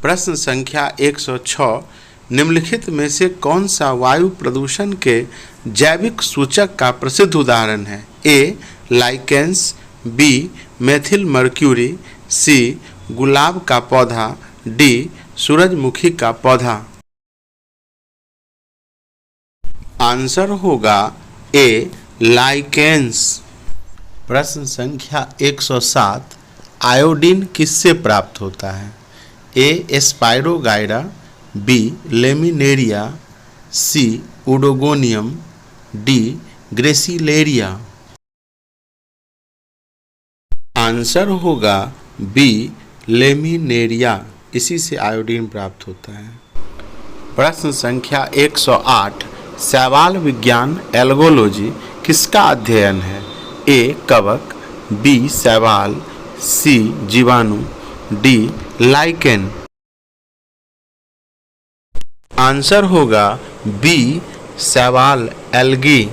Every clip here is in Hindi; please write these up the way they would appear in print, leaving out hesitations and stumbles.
प्रश्न संख्या 106 निम्नलिखित में से कौन सा वायु प्रदूषण के जैविक सूचक का प्रसिद्ध उदाहरण है? A. Lichens, B. Methyl mercury, C. गुलाब का पौधा, डी. सूरजमुखी का पौधा। आंसर होगा ए. लाइकेंस। प्रश्न संख्या 107 आयोडीन किससे प्राप्त होता है? A. Spirogyra, B. Laminaria, C. Oedogonium, D. Gracilaria. Answer होगा बी. लेमिनेरिया, इसी से आयोडीन प्राप्त होता है। प्रश्न संख्या 108 शैवाल विज्ञान एल्गोलॉजी किसका अध्ययन है? ए. कवक, बी. शैवाल, सी. जीवाणु, डी. लाइकेन। आंसर होगा बी. शैवाल, एल्गी।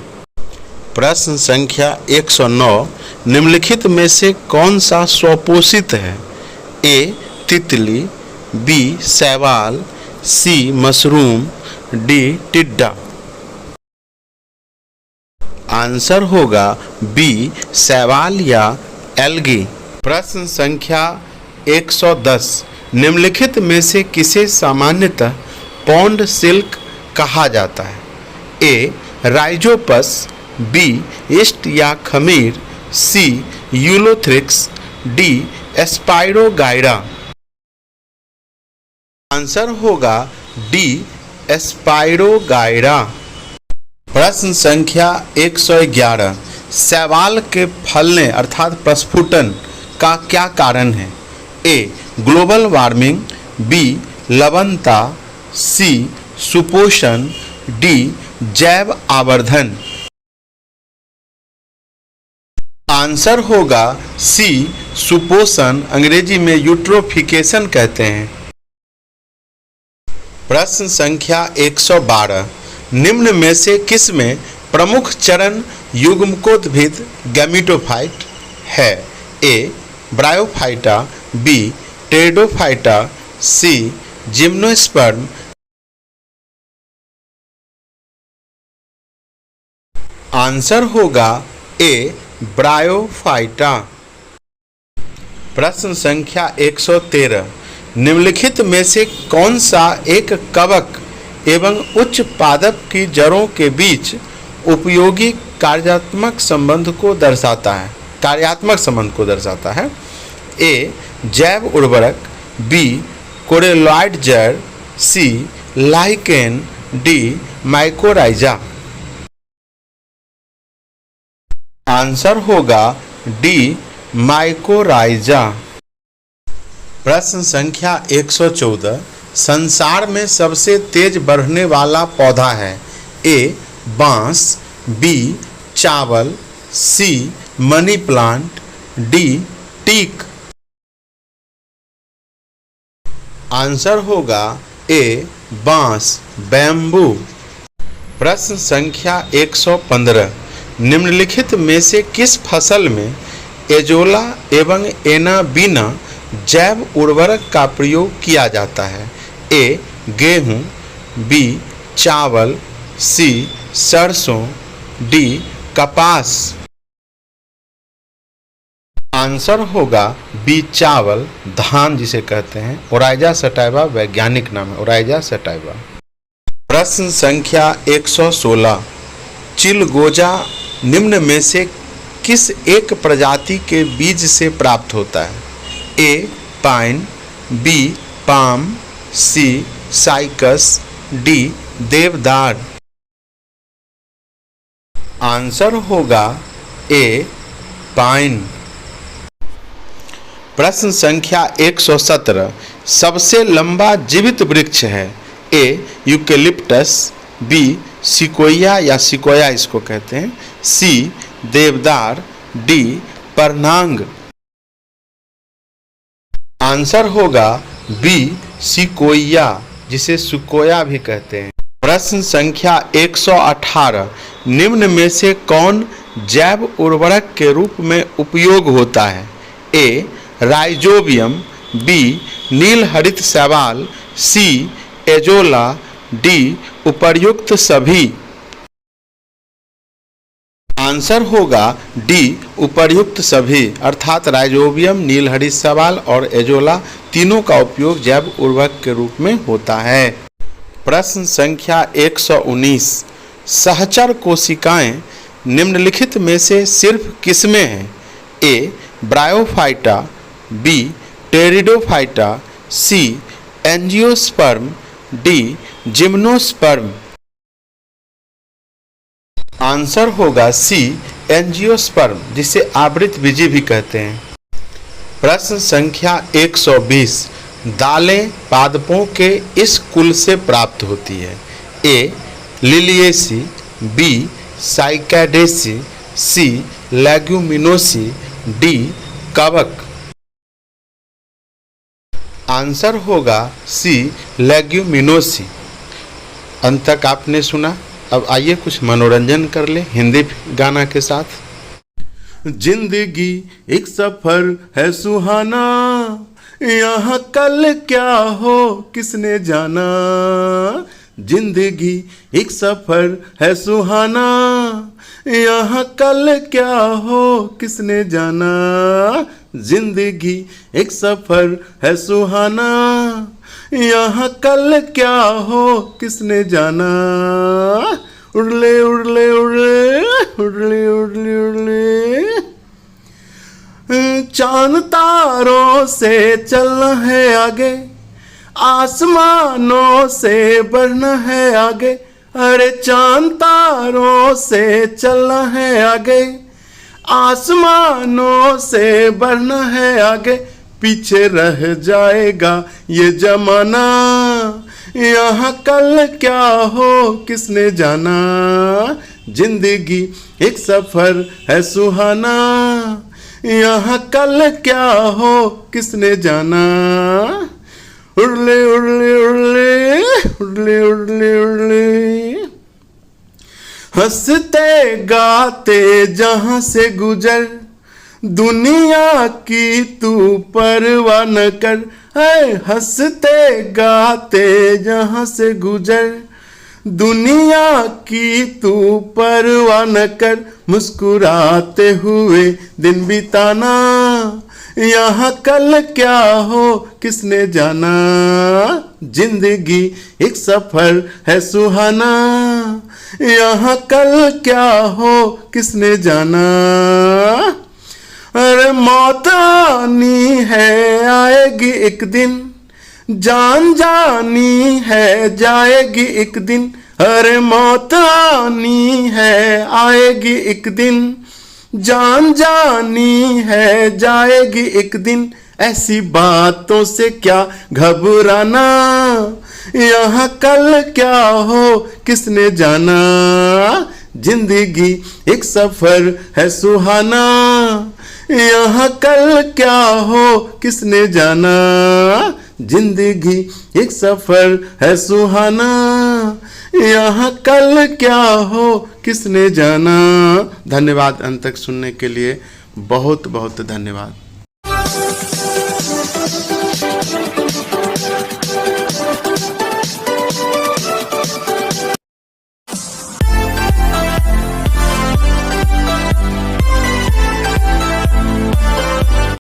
प्रश्न संख्या 109 निम्नलिखित में से कौन सा स्वपोषित है? ए. तितली, बी. शैवाल, सी. Mushroom, D. टिड्डा। आंसर होगा बी. शैवाल या एल्गी। प्रश्न संख्या 110 निम्नलिखित में से किसे सामान्यतः पॉन्ड सिल्क कहा जाता है? ए. Rhizopus, B. ईस्ट या खमीर, C. Ulothrix, D. Spirogyra. Answer होगा डी. स्पाइरोगाइरा। प्रश्न संख्या 111 शैवाल के फलने अर्थात प्रस्फुटन का क्या कारण है? ए. Global warming, B. लवणता, सी. सुपोषण, डी. जैव आवर्धन। आंसर होगा सी. सुपोषण, अंग्रेजी में यूट्रोफिकेशन कहते हैं। प्रश्न संख्या 112 निम्न में से किसमें प्रमुख चरण युग्मकोद्भिद गैमेटोफाइट है? A. Bryophyta, B. Pteridophyta, C. Gymnosperm. Answer होगा ए. ब्रायोफाइटा। प्रश्न संख्या 113 निम्नलिखित में से कौन सा एक कवक एवं उच्च पादप की जड़ों के बीच उपयोगी कार्यात्मक संबंध को दर्शाता है? ए. जैव उर्वरक, बी. कोरेलॉइड जड़, C. Lichen, D. Mycorrhiza. Answer होगा डी. माइकोराइजा। प्रश्न संख्या 114 संसार में सबसे तेज बढ़ने वाला पौधा है? ए. बांस, बी. चावल, C. Money plant, D. Teak. Answer होगा ए. बांस, बैम्बू। प्रश्न संख्या 115 निम्नलिखित में से किस फसल में एजोला एवं एनाबीना जैव उर्वरक का प्रयोग किया जाता है? ए. गेहूं, बी. चावल, सी. सरसों, डी. कपास। आंसर होगा बी. चावल, धान जिसे कहते हैं। ओराइजा सटाइवा वैज्ञानिक नाम है, ओराइजा सटाइवा। प्रश्न संख्या 116 चिलगोजा निम्न में से किस एक प्रजाति के बीज से प्राप्त होता है? A. Pine, B. Palm, C. Cycas, D. देवदार। आंसर होगा ए. पाइन। प्रश्न संख्या 117 सबसे लंबा जीवित वृक्ष है? ए. Eucalyptus, B. सिकोया या सिकोया इसको कहते हैं, सी. देवदार, डी. परनांग। आंसर होगा बी. सिकोया जिसे सुकोया भी कहते हैं। प्रश्न संख्या 118 निम्न में से कौन जैव उर्वरक के रूप में उपयोग होता है? ए. राइजोबियम, बी नील हरित शैवाल, सी एजोला, डी उपर्युक्त सभी। आंसर होगा डी उपर्युक्त सभी, अर्थात राइजोबियम, नील हरित शैवाल और एजोला तीनों का उपयोग जैव उर्वरक के रूप में होता है। प्रश्न संख्या 119, सहचर कोशिकाएं निम्नलिखित में से सिर्फ किसमें हैं? ए ब्रायोफाइटा, बी टेरिडोफाइटा, सी एंजियोस्पर्म, डी जिम्नोस्पर्म। आंसर होगा सी एंजियोस्पर्म, जिसे आवृत बीजी भी कहते हैं। प्रश्न संख्या 120, दालें पादपों के इस कुल से प्राप्त होती है? ए लिलिएसी, बी साइकैडेसी, सी लेग्यूमिनोसी, डी कवक। आंसर होगा सी लेग्यूमिनोसी। अंत तक आपने सुना। अब आइए कुछ मनोरंजन कर ले हिंदी गाना के साथ। जिंदगी एक सफर है सुहाना, यहाँ कल क्या हो किसने जाना। जिंदगी एक सफर है सुहाना, यहाँ कल क्या हो किसने जाना। जिंदगी एक सफर है सुहाना, यहाँ कल क्या हो किसने जाना। उड़ले उड़ले उड़ले उड़ले उड़ले उड़ले, चांद तारों से चलना है आगे, आसमानों से बढ़ना है आगे। अरे चांद तारों से चलना है आगे, आसमानों से बढ़ना है आगे। पीछे रह जाएगा ये जमाना, यहाँ कल क्या हो किसने जाना। जिंदगी एक सफर है सुहाना, यहाँ कल क्या हो किसने जाना। उड़ले उड़ले उड़ले उड़ले उड़ले उड़ले, हंसते गाते जहाँ से गुजर, दुनिया की तू परवाह न कर। है हंसते गाते जहाँ से गुजर, दुनिया की तू परवाह न कर। मुस्कुराते हुए दिन बिताना, यहाँ कल क्या हो किसने जाना। जिंदगी एक सफर है सुहाना, यहाँ कल क्या हो किसने जाना। अरे मौत आनी है आएगी एक दिन, जान जानी है जाएगी एक दिन। अरे मौत आनी है आएगी एक दिन, जान जानी है जाएगी एक दिन। ऐसी बातों से क्या घबराना, यहाँ कल क्या हो किसने जाना। जिंदगी एक सफर है सुहाना, यहाँ कल क्या हो किसने जाना। जिंदगी एक सफर है सुहाना, यहाँ कल क्या हो किसने जाना। धन्यवाद। अंत तक सुनने के लिए बहुत बहुत धन्यवाद।